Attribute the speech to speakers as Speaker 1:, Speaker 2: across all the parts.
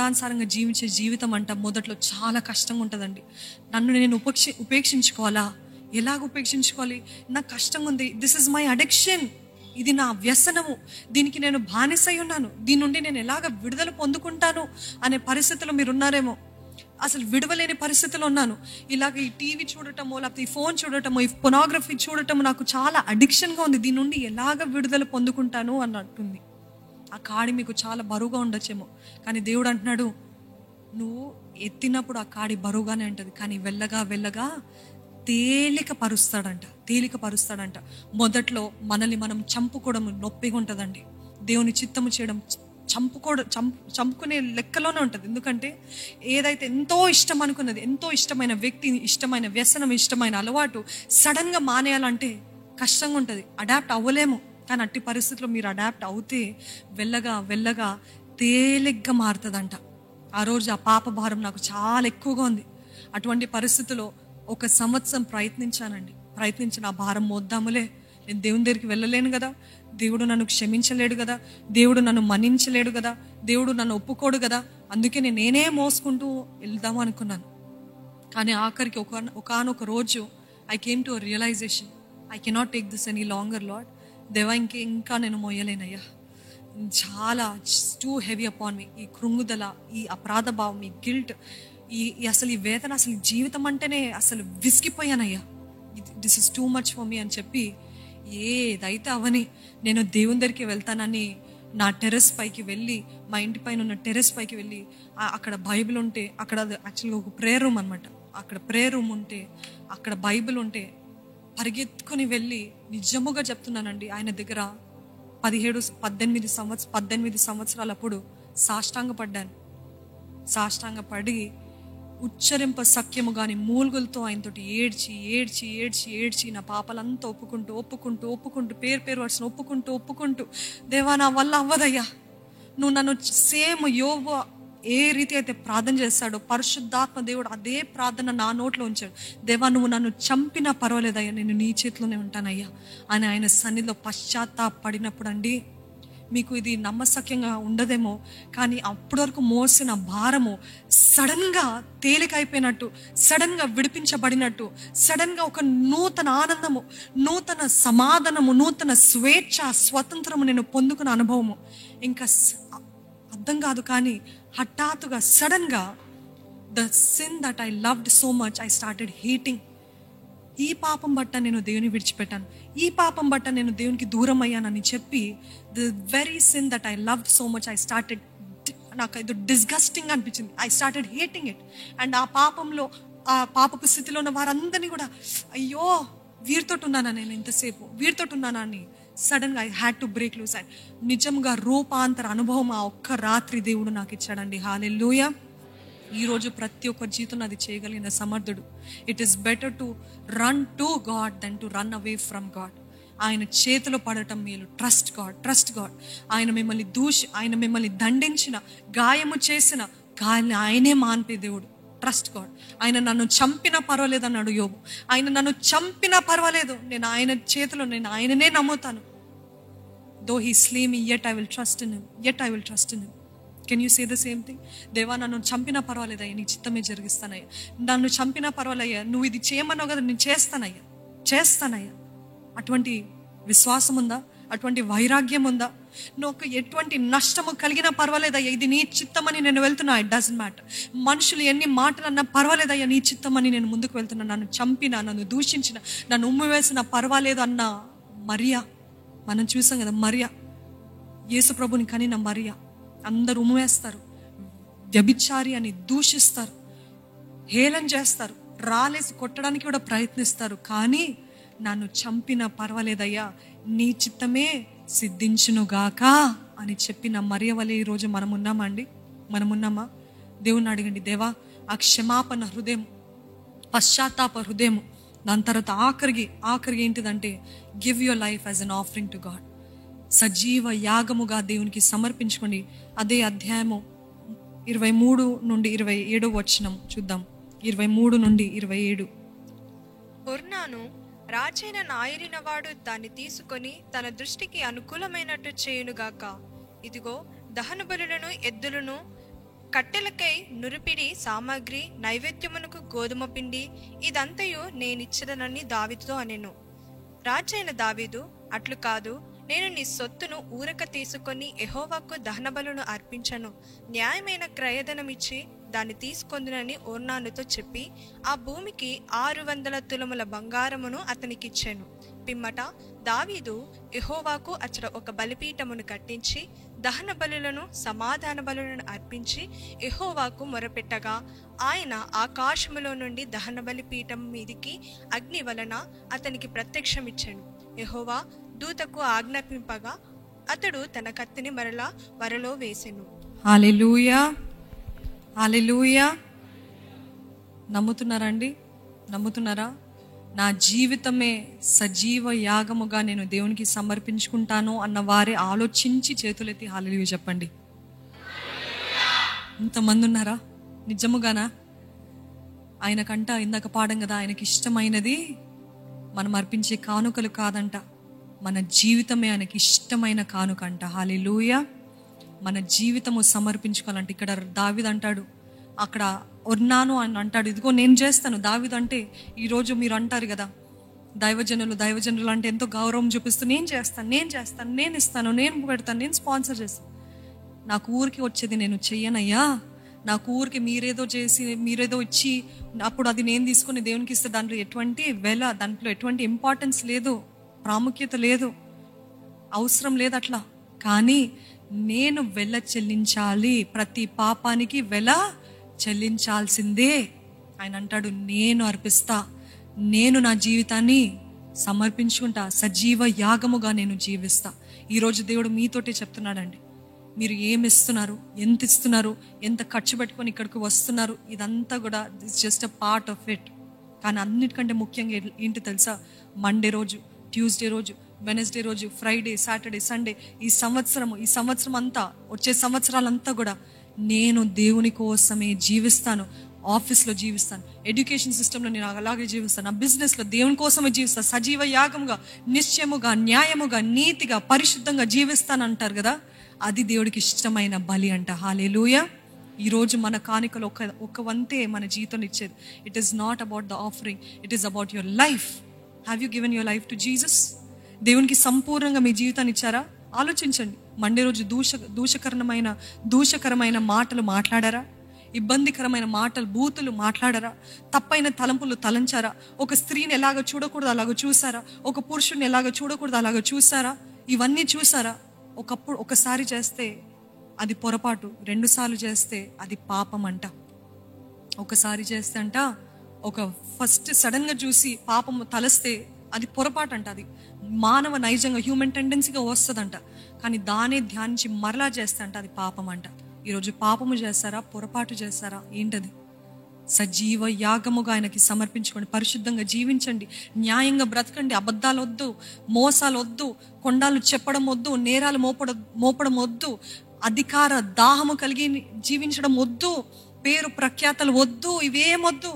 Speaker 1: చిత్తానుసారంగా జీవించే జీవితం అంట మొదట్లో చాలా కష్టంగా ఉంటుందండి. నన్ను నేను ఉపేక్షించుకోవాలా? ఎలాగ ఉపేక్షించుకోవాలి? నాకు కష్టంగా ఉంది. This is my addiction. ఇది నా వ్యసనము. దీనికి నేను బానిసై ఉన్నాను. దీని నుండి నేను ఎలాగ విడుదల పొందుకుంటాను అనే పరిస్థితిలో మీరు ఉన్నారేమో. అసలు విడవలేని పరిస్థితిలో ఉన్నాను. ఇలాగ ఈ టీవీ చూడటమో, లేకపోతే ఈ ఫోన్ చూడటమో, ఈ పొనోగ్రఫీ చూడటము నాకు చాలా అడిక్షన్గా ఉంది. దీని నుండి ఎలాగ విడుదల పొందుకుంటాను అన్నట్టుంది. ఆ కాడి మీకు చాలా బరువుగా ఉండొచ్చేమో, కానీ దేవుడు అంటున్నాడు, నువ్వు ఎత్తినప్పుడు ఆ కాడి బరువుగానే ఉంటుంది, కానీ వెళ్ళగా వెళ్ళగా తేలిక పరుస్తాడంట. మొదట్లో మనల్ని మనం చంపుకోవడం నొప్పిగా ఉంటుందండి. దేవుని చిత్తము చేయడం చంపుకునే లెక్కలోనే ఉంటుంది. ఎందుకంటే ఏదైతే ఎంతో ఇష్టం అనుకున్నది, ఎంతో ఇష్టమైన వ్యక్తి, ఇష్టమైన వ్యసనం, ఇష్టమైన అలవాటు సడన్గా మానేయాలంటే కష్టంగా ఉంటుంది. అడాప్ట్ అవ్వలేము. కానీ అట్టి పరిస్థితుల్లో మీరు అడాప్ట్ అవుతే వెళ్ళగా వెళ్ళగా తేలిగ్గా మారుతుందంట. ఆ రోజు ఆ పాప భారం నాకు చాలా ఎక్కువగా ఉంది. అటువంటి పరిస్థితుల్లో 1 సంవత్సరం ప్రయత్నించిన ఆ భారం మోద్దాములే, నేను దేవుని దగ్గరికి వెళ్ళలేను కదా, దేవుడు నన్ను క్షమించలేడు కదా, దేవుడు నన్ను మన్నించలేడు కదా, దేవుడు నన్ను ఒప్పుకోడు కదా, అందుకే నేనే మోసుకుంటూ వెళ్దాము అనుకున్నాను. కానీ ఆఖరికి ఒకానొక రోజు I came to a realization, I cannot take this any longer Lord. దేవా, ఇంకా నేను మోయలేనయ్యా, చాలా టూ హెవీ అపాన్ మీ. ఈ కృంగుదల, ఈ అపరాధ భావం, ఈ గిల్ట్, అసలు ఈ వేదన, అసలు ఈ జీవితం అంటేనే అసలు విసిగిపోయానయ్యా, this is too much for me అని చెప్పి, ఏదైతే అవని నేను దేవుని దగ్గరికి వెళ్తానని నా టెర్రస్ పైకి వెళ్ళి, మా ఇంటి పైన ఉన్న టెర్రస్ పైకి వెళ్ళి, అక్కడ బైబిల్ ఉంటే, అక్కడ యాక్చువల్గా ఒక ప్రేయర్ రూమ్ అనమాట, అక్కడ ప్రేయర్ రూమ్ ఉంటే, అక్కడ బైబిల్ ఉంటే పరిగెత్తుకుని వెళ్ళి, నిజముగా చెప్తున్నానండి, ఆయన దగ్గర 18 సంవత్సరాలప్పుడు సాష్టాంగపడి ఉచ్చరింప సఖ్యము గాని మూలుగులతో ఆయనతోటి ఏడ్చి నా పాపలంతా ఒప్పుకుంటూ పేరు వర్షం ఒప్పుకుంటూ, దేవా నా వల్ల అవ్వదయ్యా, నువ్వు నన్ను సేమ్ యోబు ఏ రీతి అయితే ప్రార్థన చేస్తాడో, పరిశుద్ధాత్మ దేవుడు అదే ప్రార్థన నా నోట్లో ఉంచాడు. దేవా, నువ్వు నన్ను చంపినా పర్వాలేదయ్యా, నేను నీ చేతిలోనే ఉంటానయ్యా అని ఆయన సన్నిధిలో పశ్చాత్తాపడినప్పుడు అండి, మీకు ఇది నమ్మశక్యంగా ఉండదేమో, కానీ అప్పటి వరకు మోసిన భారము సడన్గా తేలికైపోయినట్టు, సడన్గా విడిపించబడినట్టు, సడన్గా ఒక నూతన ఆనందము, నూతన సమాధానము, నూతన స్వేచ్ఛ, స్వతంత్రము నేను పొందుకున్న అనుభవము ఇంకా అర్థం కాదు. కానీ హఠాత్తుగా సడన్గా the sin that I loved so much I started hating. ఈ పాపం బట్ట నేను దేవుని విడిచిపెట్టాను, ఈ పాపం బట్ట నేను దేవునికి దూరం అయ్యానని చెప్పి, the very sin that I loved so much I started, నాకు ఇది డిస్గస్టింగ్ అనిపించింది. I started hating it. And ఆ పాపపు స్థితిలో ఉన్న వారందరినీ కూడా, అయ్యో వీరితోటి ఉన్నానా నేను ఇంతసేపు, వీరితోటి ఉన్నానా అని సడన్గా I had to break loose. And నిజంగా రూపాంతర అనుభవం ఆ ఒక్క రాత్రి దేవుడు నాకు ఇచ్చాడండి. హల్లెలూయా. ఈరోజు ప్రతి ఒక్క జీవితం అది చేయగలిగిన సమర్థుడు. It is better to run to God than to run away from God. ఆయన చేతిలో పడటం మేలు. Trust God. ఆయన మిమ్మల్ని దండించిన, గాయము చేసిన గాయాన్ని ఆయనే మాన్పే దేవుడు. Trust God. ఆయన నన్ను చంపినా పర్వాలేదు అన్నాడు యోబు. ఆయన నన్ను చంపినా పర్వాలేదు, నేను ఆయన చేతిలో, నేను ఆయననే నమ్ముతాను. Though he slay me yet I will trust in him. Can you say the same thing? దేవా, నన్ను చంపినా పర్వాలేదయ్యా, నీ చిత్తమే జరిగిస్తానయ్యా. నన్ను చంపినా పర్వాలయ్యా, నువ్వు ఇది చేయమన్నావు కదా, నేను చేస్తానయ్యా. అటువంటి విశ్వాసం ఉందా? అటువంటి వైరాగ్యం ఉందా? నాకు ఎటువంటి నష్టము కలిగినా పర్వాలేదయ్యా, ఇది నీ చిత్తమని నేను వెళ్తున్నా. It doesn't matter. మనుషులు ఎన్ని మాటలు అన్నా పర్వాలేదయ్యా, నీ చిత్తమని నేను ముందుకు వెళ్తున్నా. నన్ను చంపినా, నన్ను దూషించిన, నన్ను ఉమ్మి వేసిన పర్వాలేదు అన్న మరియా, మనం చూసాం కదా, మరియా, యేసు ప్రభుని కనిన మరియా. అందరూ ఉమ్మివేస్తారు, వ్యభిచారి అని దూషిస్తారు, హేళన చేస్తారు, రాలేసి కొట్టడానికి కూడా ప్రయత్నిస్తారు. కానీ నన్ను చంపినా పర్వాలేదయ్యా, నీ చిత్తమే సిద్ధించునుగాక అని చెప్పిన మరియ వలె ఈరోజు మనమున్నామా? దేవుని అడగండి, దేవా ఆ క్షమాపణ హృదయం, పశ్చాత్తాప హృదయం. దాని తర్వాత ఆఖరికి ఏంటిదంటే, give your life as an offering to God. సజీవ యాగముగా దేవునికి సమర్పించుకోండి. అదే అధ్యాయము 23 నుండి 27 వచనం చూద్దాం. 23 నుండి 27.
Speaker 2: ఒర్నాను రాజైన నాయరినవాడు దాన్ని తీసుకొని తన దృష్టికి అనుకూలమైనట్టు చేయునుగాక. ఇదిగో, దహన బలులను, ఎద్దులను, కట్టెలకై నురిపిడి సామాగ్రి, నైవేద్యమునకు గోధుమ పిండి, ఇదంతయు నేనిచ్చదనని దావీదుతో అనెను. రాజైన దావీదు, అట్లు కాదు, నేను నీ సొత్తును ఊరక తీసుకొని యెహోవాకు దహనబలును అర్పించను, న్యాయమైన క్రయధనమిచ్చి దాన్ని తీసుకొందునని ఒర్నానుతో చెప్పి ఆ భూమికి 600 తులముల బంగారమును అతనికిచ్చాను. పిమ్మట దావీదు యెహోవాకు అచ్చట ఒక బలిపీఠమును కట్టించి దహన బలులను సమాధాన బలులను అర్పించి యెహోవాకు మొరపెట్టగా ఆయన ఆకాశములో నుండి దహన బలిపీఠం మీదికి అగ్ని వలన అతనికి ప్రత్యక్షమిచ్చాను. యెహోవా దూతకు ఆజ్ఞాపింపగా అతడు తన కత్తిని మరలా వరలో వేసెను.
Speaker 1: హల్లెలూయా, హల్లెలూయా. నమ్ముతున్నారండి? నమ్ముతున్నారా? నా జీవితమే సజీవ యాగముగా నేను దేవునికి సమర్పించుకుంటాను అన్న వారే ఆలోచించి చేతులెత్తి హల్లెలూయా చెప్పండి. ఇంతమంది ఉన్నారా? నిజముగానా? ఆయనకంట ఇందాక పాడం కదా, ఆయనకి ఇష్టమైనది మనం అర్పించే కానుకలు కాదంట, మన జీవితమే ఆయనకి ఇష్టమైన కానుకంట. హల్లెలూయా. మన జీవితము సమర్పించుకోవాలంటే ఇక్కడ దావీదు అంటాడు, అక్కడ ఒర్నాను అని అంటాడు, ఇదిగో నేను చేస్తాను. దావీదు అంటే ఈరోజు మీరు అంటారు కదా, దైవజనులు అంటే ఎంతో గౌరవం చూపిస్తూ నేను చేస్తాను, నేను ఇస్తాను, నేను పెడతాను, నేను స్పాన్సర్ చేస్తాను. నాకు ఊరికి వచ్చేది నేను చెయ్యనయ్యా. నాకు ఊరికి మీరేదో చేసి మీరేదో ఇచ్చి అప్పుడు అది నేను తీసుకుని దేవునికి ఇస్తే దాంట్లో ఎటువంటి దాంట్లో ఎటువంటి ఇంపార్టెన్స్ లేదు, ప్రాముఖ్యత లేదు, అవసరం లేదు అట్లా. కానీ నేను వెల చెల్లించాలి, ప్రతి పాపానికి వెల చెల్లించాల్సిందే. ఆయన అంటాడు, నేను అర్పిస్తా, నేను నా జీవితాన్ని సమర్పించుకుంటా, సజీవ యాగముగా నేను జీవిస్తా. ఈరోజు దేవుడు మీతోటే చెప్తున్నాడండి, మీరు ఏమి ఇస్తున్నారు, ఎంత ఇస్తున్నారు, ఎంత ఖర్చు పెట్టుకొని ఇక్కడికి వస్తున్నారు, ఇదంతా కూడా this just a part of it. కానీ అన్నిటికంటే ముఖ్యంగా ఏంటి తెలుసా? మండే రోజు, ట్యూస్డే రోజు, వెనస్డే రోజు, ఫ్రైడే, సాటర్డే, సండే, ఈ సంవత్సరం అంతా, వచ్చే సంవత్సరాలంతా కూడా నేను దేవుని కోసమే జీవిస్తాను. ఆఫీస్లో జీవిస్తాను, ఎడ్యుకేషన్ సిస్టంలో నేను అలాగే జీవిస్తాను, నా బిజినెస్లో దేవుని కోసమే జీవిస్తాను, సజీవ యాగముగా, నిశ్చయముగా, న్యాయముగా, నీతిగా, పరిశుద్ధంగా జీవిస్తాను అంటారు కదా, అది దేవుడికి ఇష్టమైన బలి అంట. హల్లెలూయా. ఈరోజు మన కానుకలు ఒక వంతే మన జీవితం ఇచ్చేది. It is not about the offering, it is about your life. Have you given your life to Jesus? దేవునికి సంపూర్ణంగా మీ జీవితాన్ని ఇచ్చారా? ఆలోచించండి. మండే రోజు దూషకరమైన మాటలు మాట్లాడారా? ఇబ్బందికరమైన మాటలు, బూతులు మాట్లాడారా? తప్పైన తలంపులు తలంచారా? ఒక స్త్రీని ఎలాగ చూడకూడదు అలాగ చూసారా? ఒక పురుషుని ఎలాగ చూడకూడదు అలాగ చూసారా? ఇవన్నీ చూసారా? ఒకసారి చేస్తే అది పొరపాటు, 2 సార్లు చేస్తే అది పాపం అంట. ఒకసారి చేస్తే అంట, ఫస్ట్ సడన్ గా చూసి పాపం తలస్తే అది పొరపాటు అంట. అది మానవ నైజంగా, హ్యూమన్ టెండెన్సీగా వస్తుందంట. కానీ దానే ధ్యానించి మరలా చేస్తే అంట అది పాపం అంట. ఈరోజు పాపము చేస్తారా, పొరపాటు చేస్తారా? ఏంటది? సజీవ యాగముగా ఆయనకి సమర్పించుకోండి, పరిశుద్ధంగా జీవించండి, న్యాయంగా బ్రతకండి. అబద్ధాలు వద్దు, మోసాలు వద్దు, కొండాలు చెప్పడం వద్దు, నేరాలు మోపడం వద్దు, అధికార దాహము కలిగి జీవించడం వద్దు, పేరు ప్రఖ్యాతలు వద్దు, ఇవేమొద్దు.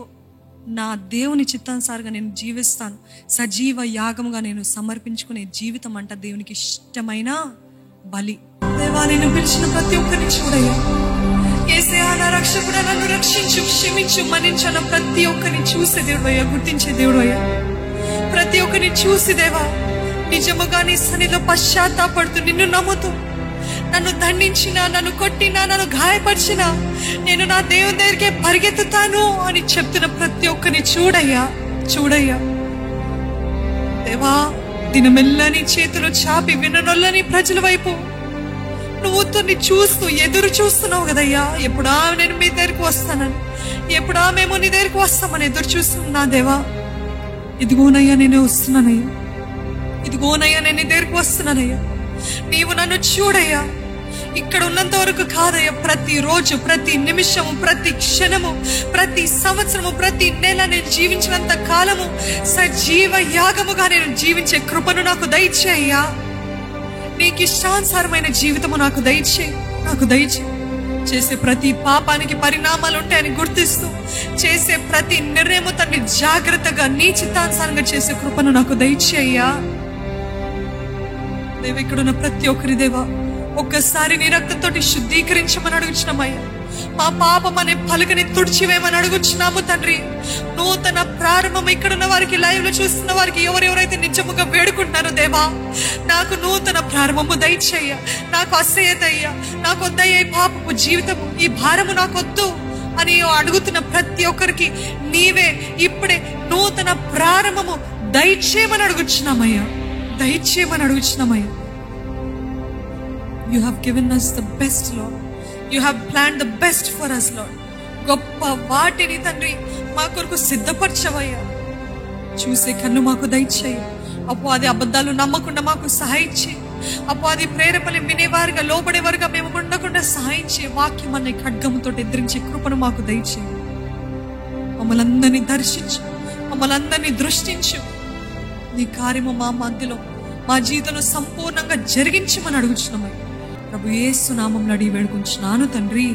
Speaker 1: నా దేవుని చిత్తానుసారంగా నేను జీవిస్తాను, సజీవ యాగముగా నేను సమర్పించుకునే జీవితం అంట దేవునికి ఇష్టమైన బలి. దేవా, నేను పిలిచిన ప్రతి ఒక్కరిని చూడయ్యా. యేసయ్యా, నా రక్షకుడా, నన్ను రక్షించు, క్షమించు, మన్నించన్న ప్రతి ఒక్కరిని చూసే దేవుడు అయ్యా, గుర్తించే దేవుడు అయ్యా. ప్రతి ఒక్కరిని చూసి దేవా, నిజముగా నీ సన్నిధిలో పశ్చాత్తాపడుతూ, నిన్ను నమ్ముతూ, నన్ను దండించినా, నన్ను కొట్టినా, నన్ను గాయపరిచినా నేను నా దేవుని దగ్గరికే పరిగెత్తుతాను అని చెప్తున్న ప్రతి ఒక్కరిని చూడయ్యా దేవా. దినమెల్లని చేతులు చాపి విననొల్లని ప్రజల వైపు నువ్వు చూస్తూ ఎదురు చూస్తున్నావు కదయ్యా. ఎప్పుడా నేను మీ దగ్గరికి వస్తానని, ఎప్పుడా మేము నీ దగ్గరికి వస్తామని ఎదురు చూస్తున్నా దేవా. ఇదిగోనయ్యా నేనే వస్తున్నానయ్యా, ఇదిగోనయ్యా నేను నీ దగ్గరికి వస్తున్నానయ్యా. నీవు నన్ను చూడయ్యా. ఇక్కడ ఉన్నంత వరకు కాదయ్యా, ప్రతి రోజు, ప్రతి నిమిషము, ప్రతి క్షణము, ప్రతి సంవత్సరము, ప్రతి నెల నేను జీవించినంత కాలము సజీవ యాగముగా నేను జీవించే కృపను నాకు దయచేయ్యా. నీకు ఇష్టానుసారమైన జీవితము నాకు దయచేయి. చేసే ప్రతి పాపానికి పరిణామాలు ఉంటాయని గుర్తిస్తూ, చేసే ప్రతి నిర్ణయము తన్ని జాగ్రత్తగా నీ చిత్తానుసారంగా చేసే కృపను నాకు దయచేయ్యా. దేవ, ఇక్కడున్న ప్రతి ఒక్కరి దేవా, ఒక్కసారి నీ రక్తంతో శుద్ధీకరించమని అడుగుచున్నామయ్యా. మా పాపం అనే పలుకని తుడిచివేమని అడుగుచున్నాము తండ్రి. నూతన ప్రారంభం ఇక్కడ ఉన్న వారికి, లైవ్ లో చూస్తున్న వారికి, ఎవరెవరైతే నిజముగా వేడుకుంటున్నారో దేవా, నాకు నూతన ప్రారంభము దయచేయ, నాకు అసహ్యత అయ్యా, నాకు వద్దయ్యా ఈ పాపపు జీవితము, ఈ భారము నాకొద్దు అని అడుగుతున్న ప్రతి ఒక్కరికి నీవే ఇప్పుడే నూతన ప్రారంభము దయచేయమని అడుగుచున్నామయ్యా, దయచేయమని అడుగుచున్నామయ్యా. You have given us the best, Lord. You have planned the best for us, Lord. గొప్ప వాటిని తండ్రి మా కొరకు సిద్ధపరచవయ్యా. చూసే కన్ను మాకు దయచేయ. అపవాది అబద్ధాలు నమ్మకుండా మాకు సహాయం చేయి. అపవాది ప్రేరేపణలు వినేవారుగా, లోబడేవారుగా మేము ఉండకుండా సహాయం చేయ. వాక్యం అనే ఖడ్గముతో ఎదిరించే కృపను మాకు దయచేయ. మమ్మల్ని అందరినీ దర్శించు, మమ్మల్ని అందరినీ దృష్టించు. నీ కార్యము మా మధ్యలో, మా జీవితంలో సంపూర్ణంగా జరిగించమని అడుగుచున్నామయ్యా. ప్రభు యేసు నామములో అడిగి వేడుకుంటున్నాను తండ్రి.